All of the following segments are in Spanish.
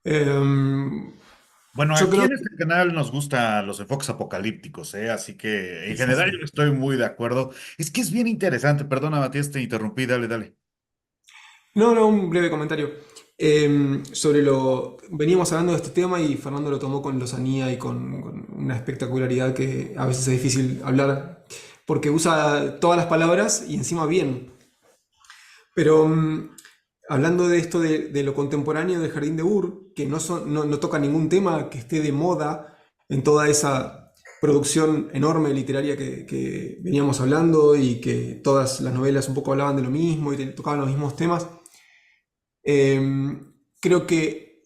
Em, Bueno, yo aquí creo en este canal nos gustan los enfoques apocalípticos, ¿eh? Así que en que sí, general sí. yo estoy muy de acuerdo. Es que es bien interesante, perdona Matías, te interrumpí, dale, dale. No, no, un breve comentario. Sobre lo. Veníamos hablando de este tema y Fernando lo tomó con lozanía y con una espectacularidad que a veces es difícil hablar porque usa todas las palabras y encima bien. Pero hablando de esto de lo contemporáneo del Jardín de Ur, que no toca ningún tema que esté de moda en toda esa producción enorme literaria que veníamos hablando y que todas las novelas un poco hablaban de lo mismo y tocaban los mismos temas. Creo que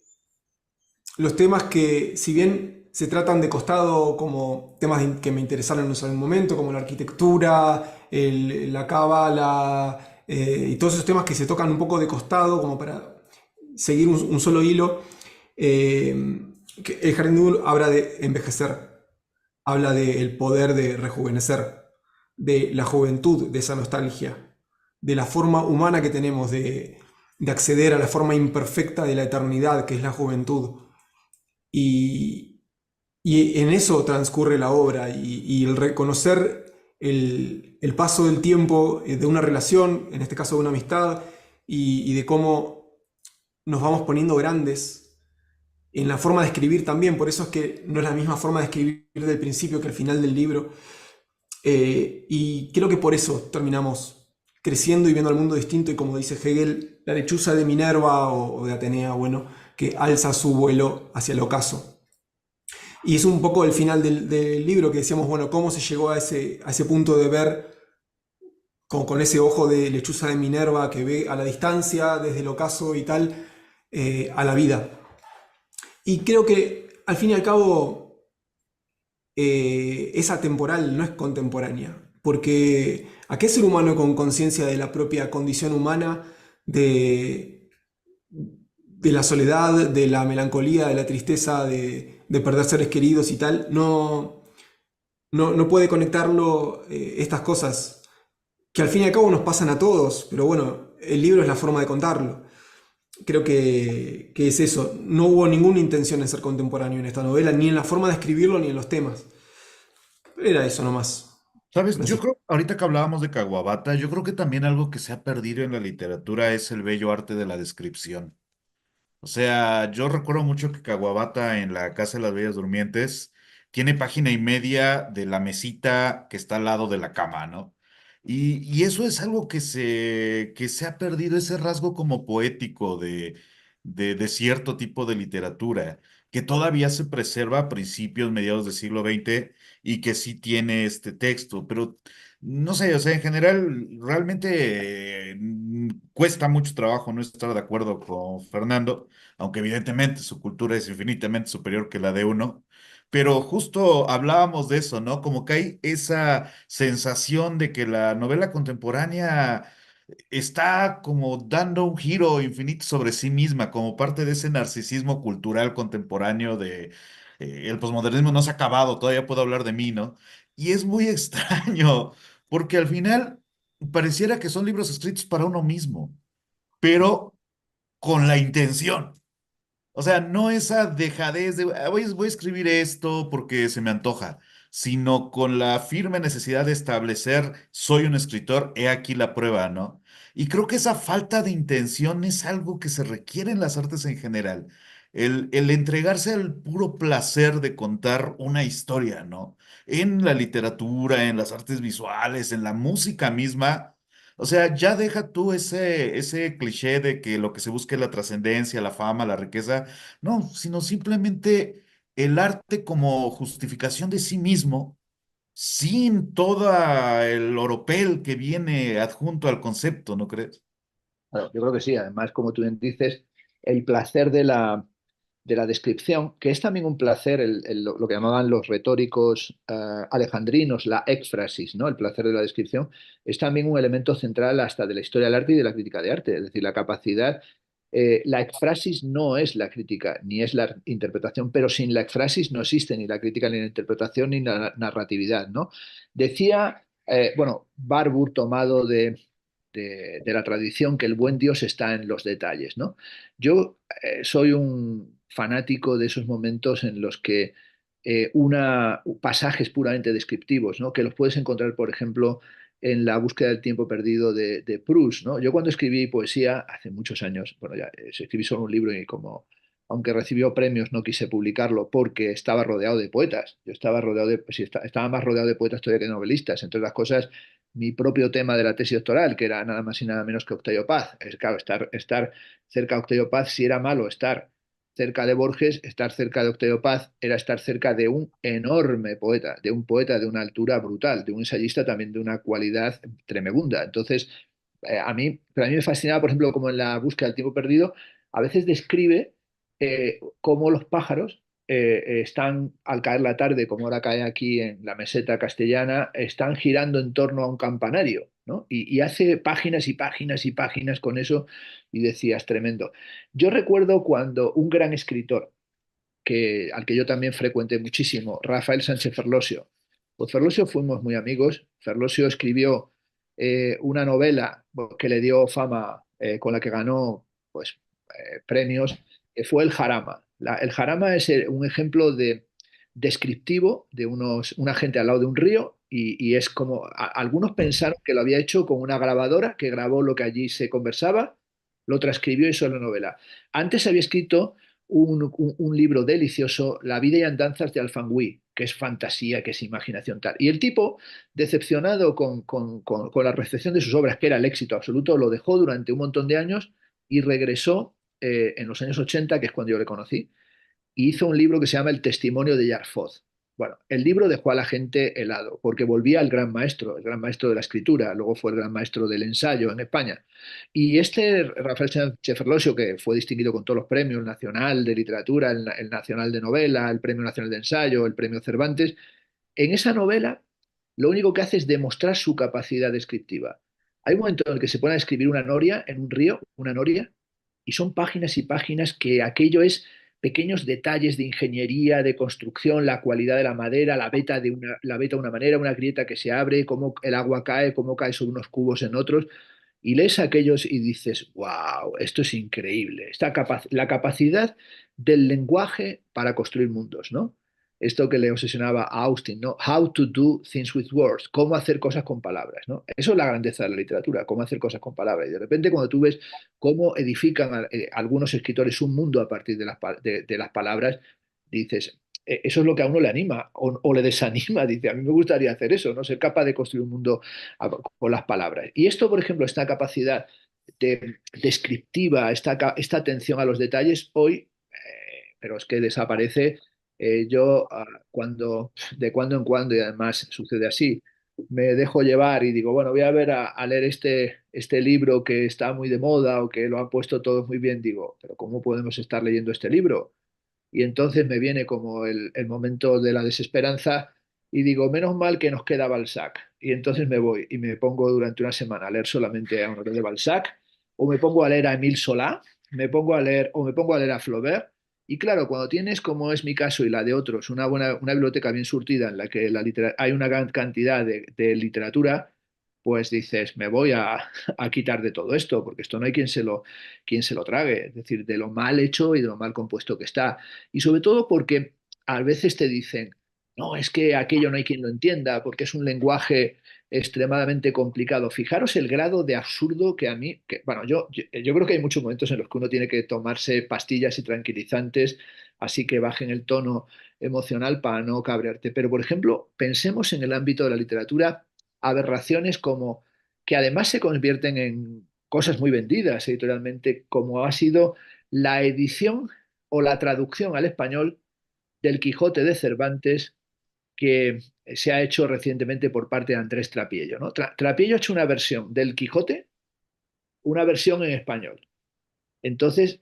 los temas que, si bien se tratan de costado como temas que me interesaron en un momento, como la arquitectura, la cábala, y todos esos temas que se tocan un poco de costado, como para seguir un solo hilo, que el Jardín de Ur habla de envejecer, habla del poder de rejuvenecer, de la juventud, de esa nostalgia, de la forma humana que tenemos de acceder a la forma imperfecta de la eternidad, que es la juventud. Y, y en eso transcurre la obra y el reconocer el paso del tiempo de una relación, en este caso de una amistad, y de cómo nos vamos poniendo grandes en la forma de escribir también, por eso es que no es la misma forma de escribir del principio que al final del libro, y creo que por eso terminamos creciendo y viendo al mundo distinto y como dice Hegel, la lechuza de Minerva o de Atenea, bueno, que alza su vuelo hacia el ocaso. Y es un poco el final del libro que decíamos, bueno, cómo se llegó a ese punto de ver con ese ojo de lechuza de Minerva que ve a la distancia, desde el ocaso y tal, a la vida. Y creo que al fin y al cabo es atemporal, no es contemporánea. Porque ¿a qué ser humano con conciencia de la propia condición humana, de, de la soledad, de la melancolía, de la tristeza, de perder seres queridos y tal, no puede conectarlo estas cosas que al fin y al cabo nos pasan a todos, pero bueno, el libro es la forma de contarlo. Creo que es eso. No hubo ninguna intención en ser contemporáneo en esta novela, ni en la forma de escribirlo, ni en los temas. Era eso nomás. Sabes, yo Gracias. creo, ahorita que hablábamos de Caguabata, yo creo que también algo que se ha perdido en la literatura es el bello arte de la descripción. O sea, yo recuerdo mucho que Caguabata en la Casa de las Bellas Durmientes tiene página y media de la mesita que está al lado de la cama, ¿no? Y eso es algo que se ha perdido, ese rasgo como poético de cierto tipo de literatura, que todavía se preserva a principios, mediados del siglo XX y que sí tiene este texto, pero no sé, o sea, en general, realmente cuesta mucho trabajo no estar de acuerdo con Fernando, aunque evidentemente su cultura es infinitamente superior que la de uno. Pero justo hablábamos de eso, ¿no? Como que hay esa sensación de que la novela contemporánea está como dando un giro infinito sobre sí misma, como parte de ese narcisismo cultural contemporáneo de el posmodernismo no se ha acabado, todavía puedo hablar de mí, ¿no? Y es muy extraño, porque al final pareciera que son libros escritos para uno mismo, pero con la intención. O sea, no esa dejadez de voy a escribir esto porque se me antoja, sino con la firme necesidad de establecer, soy un escritor, he aquí la prueba, ¿no? Y creo que esa falta de intención es algo que se requiere en las artes en general. El entregarse al puro placer de contar una historia, ¿no? En la literatura, en las artes visuales, en la música misma. O sea, ya deja tú ese cliché de que lo que se busca es la trascendencia, la fama, la riqueza. No, sino simplemente el arte como justificación de sí mismo, sin todo el oropel que viene adjunto al concepto, ¿no crees? Bueno, yo creo que sí. Además, como tú bien dices, el placer de la descripción, que es también un placer, lo que llamaban los retóricos alejandrinos, la éfrasis, ¿no? El placer de la descripción, es también un elemento central hasta de la historia del arte y de la crítica de arte. Es decir, la capacidad, la éfrasis no es la crítica ni es la interpretación, pero sin la éfrasis no existe ni la crítica, ni la interpretación, ni la narratividad, ¿no? Decía, bueno, Barbour, tomado de la tradición, que el buen Dios está en los detalles, ¿no? Yo soy un fanático de esos momentos en los que pasajes puramente descriptivos, ¿no? Que los puedes encontrar, por ejemplo, en La búsqueda del tiempo perdido de Proust, ¿no? Yo cuando escribí poesía hace muchos años, bueno, ya escribí solo un libro y como, aunque recibió premios, no quise publicarlo porque estaba rodeado de poetas. Yo estaba rodeado de, pues, sí, estaba más rodeado de poetas todavía que de novelistas. Entre las cosas, mi propio tema de la tesis doctoral, que era nada más y nada menos que Octavio Paz. Es claro, estar cerca de Octavio Paz, si era malo estar cerca de Borges, estar cerca de Octavio Paz era estar cerca de un enorme poeta, de un poeta de una altura brutal, de un ensayista también de una cualidad tremenda. Entonces, pero a mí me fascinaba, por ejemplo, como en La búsqueda del tiempo perdido, a veces describe cómo los pájaros están, al caer la tarde, como ahora cae aquí en la meseta castellana, están girando en torno a un campanario, ¿no? Y hace páginas y páginas y páginas con eso y decías, tremendo. Yo recuerdo cuando un gran escritor, al que yo también frecuenté muchísimo, Rafael Sánchez Ferlosio, pues Ferlosio fuimos muy amigos. Ferlosio escribió una novela que le dio fama, con la que ganó pues, premios, que fue El Jarama. El Jarama es un ejemplo descriptivo de una gente al lado de un río y es como, algunos pensaron que lo había hecho con una grabadora que grabó lo que allí se conversaba, lo transcribió y hizo la novela. Antes había escrito un libro delicioso, La vida y andanzas de Alfangui, que es fantasía, que es imaginación tal. Y el tipo, decepcionado con la recepción de sus obras, que era el éxito absoluto, lo dejó durante un montón de años y regresó en los años 80, que es cuando yo le conocí, y hizo un libro que se llama El testimonio de Yarfoz. Bueno, el libro dejó a la gente helado, porque volvía al el gran maestro de la escritura, luego fue el gran maestro del ensayo en España. Y este Rafael Sánchez Ferlosio, que fue distinguido con todos los premios, el Nacional de Literatura, el Nacional de Novela, el Premio Nacional de Ensayo, el Premio Cervantes, en esa novela lo único que hace es demostrar su capacidad descriptiva. Hay un momento en el que se pone a escribir una noria en un río, una noria, y son páginas y páginas que aquello es pequeños detalles de ingeniería, de construcción, la cualidad de la madera, la veta de una manera, una grieta que se abre, cómo el agua cae, cómo cae sobre unos cubos en otros, y lees aquellos y dices, wow, esto es increíble, la capacidad del lenguaje para construir mundos, ¿no? Esto que le obsesionaba a Austin, ¿no? How to do things with words, cómo hacer cosas con palabras, ¿no? Eso es la grandeza de la literatura, cómo hacer cosas con palabras. Y de repente cuando tú ves cómo edifican algunos escritores un mundo a partir de las palabras, dices, eso es lo que a uno le anima o le desanima. Dice, a mí me gustaría hacer eso, ¿no? Ser capaz de construir un mundo con las palabras. Y esto, por ejemplo, esta capacidad descriptiva, esta atención a los detalles, hoy, pero es que desaparece. Yo, de cuando en cuando, y además sucede así, me dejo llevar y digo, bueno, voy a ver a leer este libro que está muy de moda o que lo han puesto todos muy bien. Digo, pero ¿cómo podemos estar leyendo este libro? Y entonces me viene como el momento de la desesperanza y digo, menos mal que nos queda Balzac. Y entonces me voy y me pongo durante una semana a leer solamente a Honoré de Balzac, o me pongo a leer a Émile Zola, me pongo a leer a Flaubert. Y claro, cuando tienes, como es mi caso y la de otros, una biblioteca bien surtida en la que hay una gran cantidad de literatura, pues dices, me voy a quitar de todo esto, porque esto no hay quien se lo trague, es decir, de lo mal hecho y de lo mal compuesto que está. Y sobre todo porque a veces te dicen, no, es que aquello no hay quien lo entienda, porque es un lenguaje extremadamente complicado. Fijaros el grado de absurdo que a mí, bueno, yo creo que hay muchos momentos en los que uno tiene que tomarse pastillas y tranquilizantes, así que bajen el tono emocional para no cabrearte. Pero, por ejemplo, pensemos en el ámbito de la literatura, aberraciones como que además se convierten en cosas muy vendidas editorialmente, como ha sido la edición o la traducción al español del Quijote de Cervantes que se ha hecho recientemente por parte de Andrés Trapiello, ¿no? Trapiello ha hecho una versión del Quijote, una versión en español. Entonces,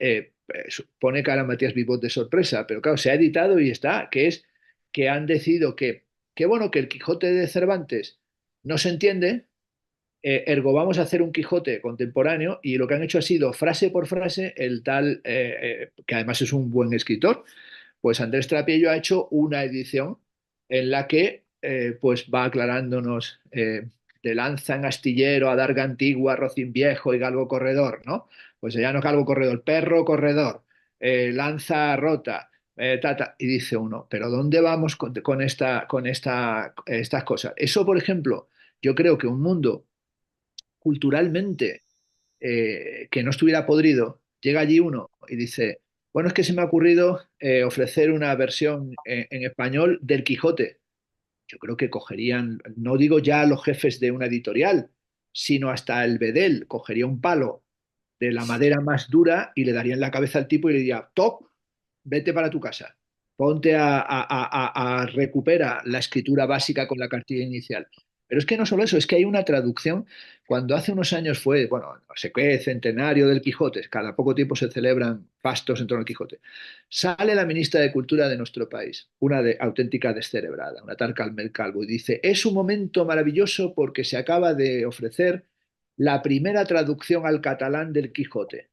pone cara a Matías Vivot de sorpresa, pero claro, se ha editado y está, que es que han decidido que bueno, que el Quijote de Cervantes no se entiende, ergo vamos a hacer un Quijote contemporáneo y lo que han hecho ha sido frase por frase el tal, que además es un buen escritor, pues Andrés Trapiello ha hecho una edición en la que pues va aclarándonos de lanza en astillero, adarga antigua, rocín viejo y galgo corredor, ¿no? Pues ya no galgo corredor, perro corredor. lanza rota, y dice uno, pero ¿dónde vamos estas cosas? Eso, por ejemplo, yo creo que un mundo culturalmente que no estuviera podrido, llega allí uno y dice, bueno, es que se me ha ocurrido ofrecer una versión en español del Quijote. Yo creo que cogerían, no digo ya los jefes de una editorial, sino hasta el bedel, cogería un palo de la madera más dura y le daría en la cabeza al tipo y le diría, ¡top! Vete para tu casa. Ponte a recupera la escritura básica con la cartilla inicial. Pero es que no solo eso, es que hay una traducción. Cuando hace unos años fue, bueno, no sé qué, centenario del Quijote, cada poco tiempo se celebran fastos en torno al Quijote. Sale la ministra de Cultura de nuestro país, una auténtica descerebrada, una tal Carmel Calvo, y dice, es un momento maravilloso porque se acaba de ofrecer la primera traducción al catalán del Quijote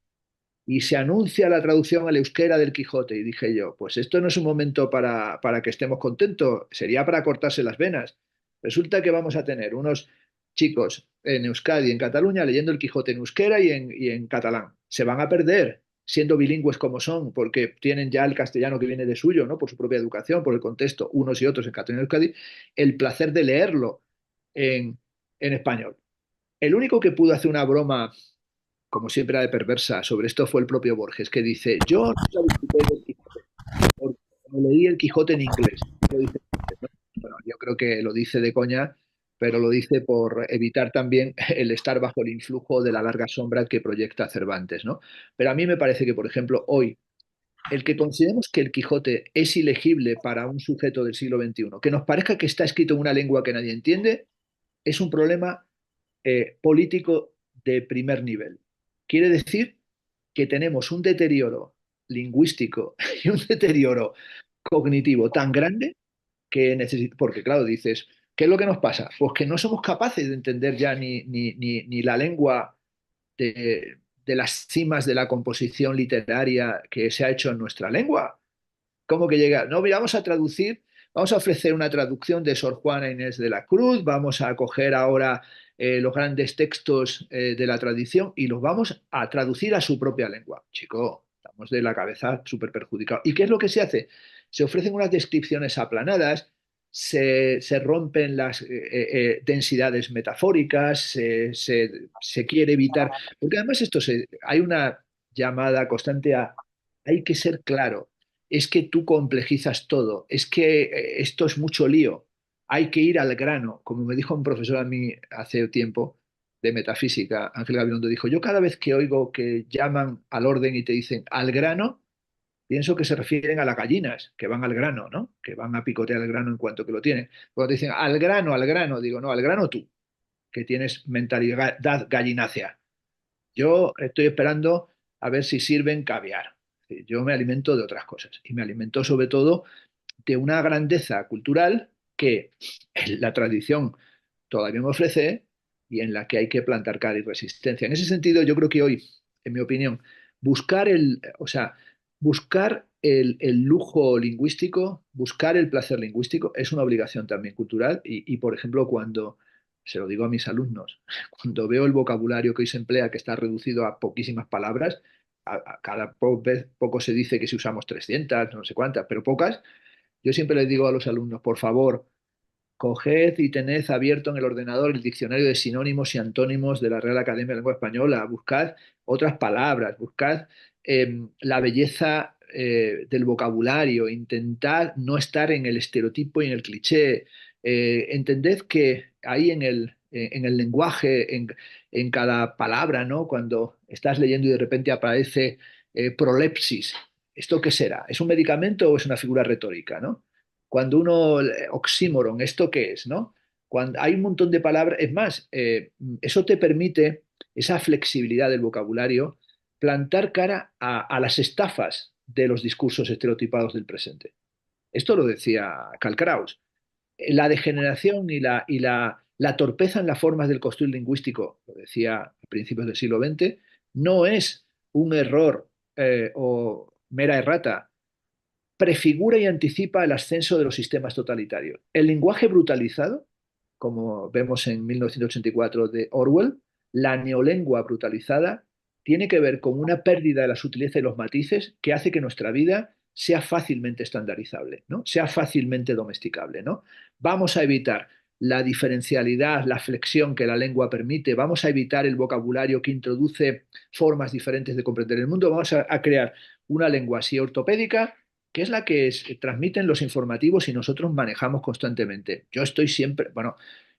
y se anuncia la traducción al euskera del Quijote. Y dije yo, pues esto no es un momento para que estemos contentos, sería para cortarse las venas. Resulta que vamos a tener unos chicos en Euskadi, en Cataluña, leyendo el Quijote en euskera y en catalán. Se van a perder siendo bilingües como son, porque tienen ya el castellano que viene de suyo, ¿no? Por su propia educación, por el contexto, unos y otros en Cataluña y Euskadi, el placer de leerlo en español. El único que pudo hacer una broma como siempre era de perversa, sobre esto fue el propio Borges, que dice, yo no disfruté del Quijote, porque me leí el Quijote en inglés. Lo dice, ¿no? Bueno, yo creo que lo dice de coña, pero lo dice por evitar también el estar bajo el influjo de la larga sombra que proyecta Cervantes, ¿no? Pero a mí me parece que, por ejemplo, hoy, el que consideremos que el Quijote es ilegible para un sujeto del siglo XXI, que nos parezca que está escrito en una lengua que nadie entiende, es un problema político de primer nivel. Quiere decir que tenemos un deterioro lingüístico y un deterioro cognitivo tan grande que necesitamos, porque claro, dices, ¿qué es lo que nos pasa? Pues que no somos capaces de entender ya ni la lengua de las cimas de la composición literaria que se ha hecho en nuestra lengua. ¿Cómo que llega? No, mira, vamos a traducir, vamos a ofrecer una traducción de Sor Juana Inés de la Cruz, vamos a coger ahora los grandes textos de la tradición y los vamos a traducir a su propia lengua. Chico, estamos de la cabeza súper perjudicados. ¿Y qué es lo que se hace? Se ofrecen unas descripciones aplanadas, se rompen las densidades metafóricas, se quiere evitar, porque además hay una llamada constante a, hay que ser claro, es que tú complejizas todo, es que esto es mucho lío, hay que ir al grano, como me dijo un profesor a mí hace tiempo de metafísica, Ángel Gabilondo dijo, yo cada vez que oigo que llaman al orden y te dicen al grano, pienso que se refieren a las gallinas, que van al grano, ¿no? Que van a picotear el grano en cuanto que lo tienen. Cuando te dicen al grano, digo, no, al grano tú, que tienes mentalidad gallinácea. Yo estoy esperando a ver si sirven caviar. Yo me alimento de otras cosas y me alimento sobre todo de una grandeza cultural que la tradición todavía me ofrece y en la que hay que plantar cara y resistencia. En ese sentido, yo creo que hoy, en mi opinión, buscar el lujo lingüístico, buscar el placer lingüístico es una obligación también cultural y, por ejemplo, cuando se lo digo a mis alumnos, cuando veo el vocabulario que hoy se emplea, que está reducido a poquísimas palabras, cada poco se dice que si usamos 300, no sé cuántas, pero pocas, yo siempre les digo a los alumnos, por favor, coged y tened abierto en el ordenador el diccionario de sinónimos y antónimos de la Real Academia de Lengua Española, buscad otras palabras, buscad la belleza del vocabulario, intentad no estar en el estereotipo y en el cliché, entended que ahí en el lenguaje, en cada palabra, ¿no? Cuando estás leyendo y de repente aparece prolepsis, ¿esto qué será? ¿Es un medicamento o es una figura retórica, ¿no? Cuando uno, oxímoron, ¿esto qué es, no? Cuando hay un montón de palabras, es más, eso te permite, esa flexibilidad del vocabulario, plantar cara a las estafas de los discursos estereotipados del presente. Esto lo decía Karl Kraus. La degeneración y la torpeza en las formas del construir lingüístico, lo decía a principios del siglo XX, no es un error o mera errata, prefigura y anticipa el ascenso de los sistemas totalitarios. El lenguaje brutalizado, como vemos en 1984 de Orwell, la neolengua brutalizada, tiene que ver con una pérdida de la sutileza y los matices que hace que nuestra vida sea fácilmente estandarizable, ¿no? Sea fácilmente domesticable, ¿no? Vamos a evitar la diferencialidad, la flexión que la lengua permite, vamos a evitar el vocabulario que introduce formas diferentes de comprender el mundo, vamos a crear una lengua así ortopédica, que es la que transmiten los informativos y nosotros manejamos constantemente. Yo estoy siempre, bueno,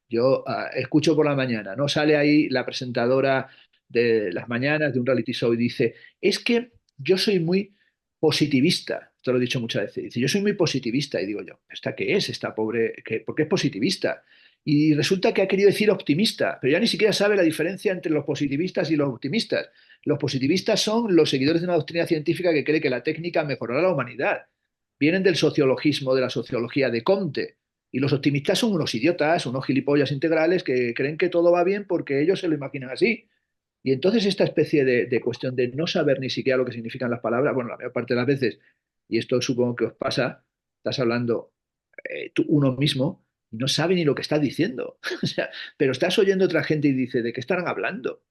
yo escucho por la mañana, ¿no? Sale ahí la presentadora de las mañanas de un reality show y dice, es que yo soy muy positivista, te lo he dicho muchas veces, dice, yo soy muy positivista y digo yo, ¿esta qué es? Esta pobre, ¿por qué es positivista? Y resulta que ha querido decir optimista, pero ya ni siquiera sabe la diferencia entre los positivistas y los optimistas. Los positivistas son los seguidores de una doctrina científica que cree que la técnica mejorará la humanidad. Vienen del sociologismo, de la sociología de Comte. Y los optimistas son unos idiotas, unos gilipollas integrales que creen que todo va bien porque ellos se lo imaginan así. Y entonces esta especie de cuestión de no saber ni siquiera lo que significan las palabras, bueno, la mayor parte de las veces, y esto supongo que os pasa, estás hablando uno mismo y no sabe ni lo que estás diciendo. O sea, pero estás oyendo a otra gente y dice, ¿de qué estarán hablando?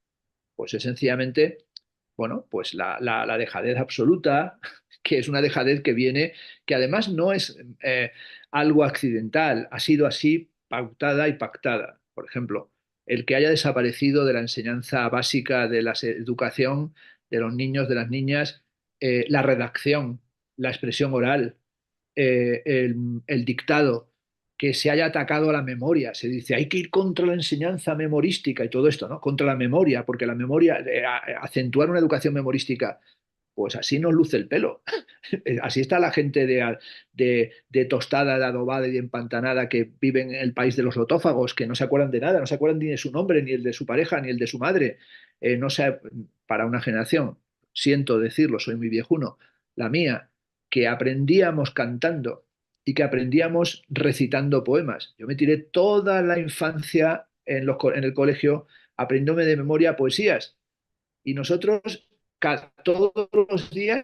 Pues es sencillamente, bueno, pues la dejadez absoluta, que es una dejadez que viene, que además no es algo accidental, ha sido así pautada y pactada. Por ejemplo, el que haya desaparecido de la enseñanza básica de la educación de los niños, de las niñas, la redacción, la expresión oral, el dictado, que se haya atacado a la memoria. Se dice, hay que ir contra la enseñanza memorística y todo esto, ¿no? Contra la memoria, porque la memoria, acentuar una educación memorística, pues así nos luce el pelo. Así está la gente de tostada, de adobada y de empantanada que viven en el país de los lotófagos, que no se acuerdan de nada, no se acuerdan ni de su nombre, ni el de su pareja, ni el de su madre. No sé, para una generación, siento decirlo, soy muy viejuno, la mía, que aprendíamos cantando y que aprendíamos recitando poemas. Yo me tiré toda la infancia en el colegio aprendiéndome de memoria poesías y nosotros todos los días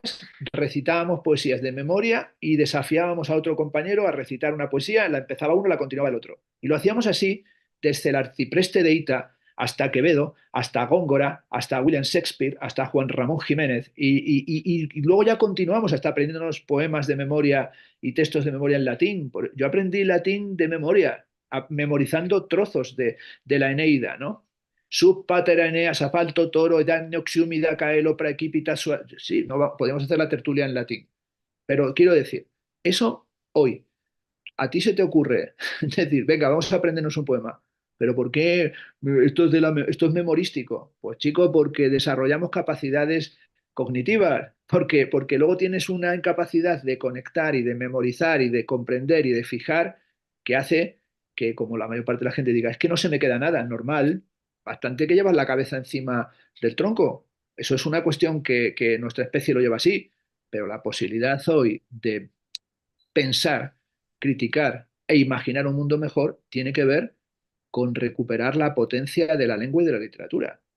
recitábamos poesías de memoria y desafiábamos a otro compañero a recitar una poesía, la empezaba uno, la continuaba el otro. Y lo hacíamos así desde el arcipreste de Ita hasta Quevedo, hasta Góngora, hasta William Shakespeare, hasta Juan Ramón Jiménez. Y luego ya continuamos hasta aprendiéndonos poemas de memoria y textos de memoria en latín. Yo aprendí latín de memoria, memorizando trozos de la Eneida, ¿no? Sub pater Aeneas asfalto toro edanio xiumida caelo praequipita sí, no podemos hacer la tertulia en latín. Pero quiero decir, eso hoy, a ti se te ocurre decir, venga, vamos a aprendernos un poema. ¿Pero por qué esto es memorístico? Pues chico, porque desarrollamos capacidades cognitivas, porque luego tienes una incapacidad de conectar y de memorizar y de comprender y de fijar que hace que, como la mayor parte de la gente diga, es que no se me queda nada, normal, bastante que llevas la cabeza encima del tronco. Eso es una cuestión que nuestra especie lo lleva así, pero la posibilidad hoy de pensar, criticar e imaginar un mundo mejor tiene que ver con recuperar la potencia de la lengua y de la literatura.